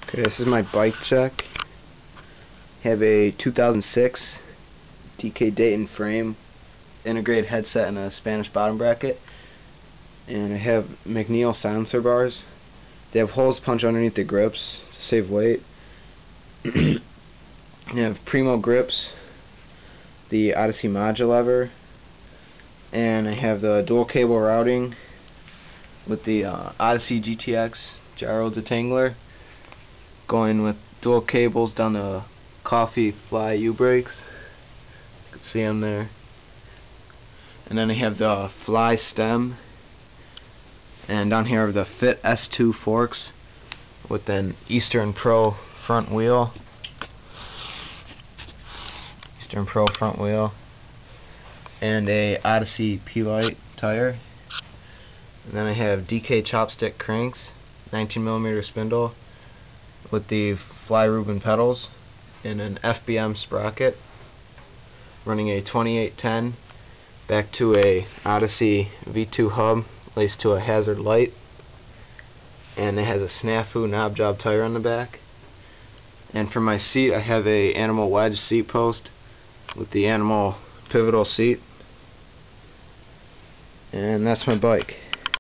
Okay, this is my bike check. Have a 2006 TK Dayton frame, integrated headset and a Spanish bottom bracket, and I have macneil silencer bars. They have holes punched underneath the grips to save weight. I have primo grips, the Odyssey modulever, and I have the dual cable routing with the Odyssey GTX gyro detangler, going with dual cables down the coffee fly U-brakes. You can see them there. And then I have the fly stem, and down here are the Fit S2 forks with an Eastern Pro front wheel. And a Odyssey P-Light tire. And then I have DK chopstick cranks, 19mm spindle with the fly ruben pedals, and an FBM sprocket, running a 2810 back to a Odyssey V2 hub laced to a hazard light, and it has a snafu knob job tire on the back. And for my seat, I have a animal wedge seat post with the animal pivotal seat, and that's my bike.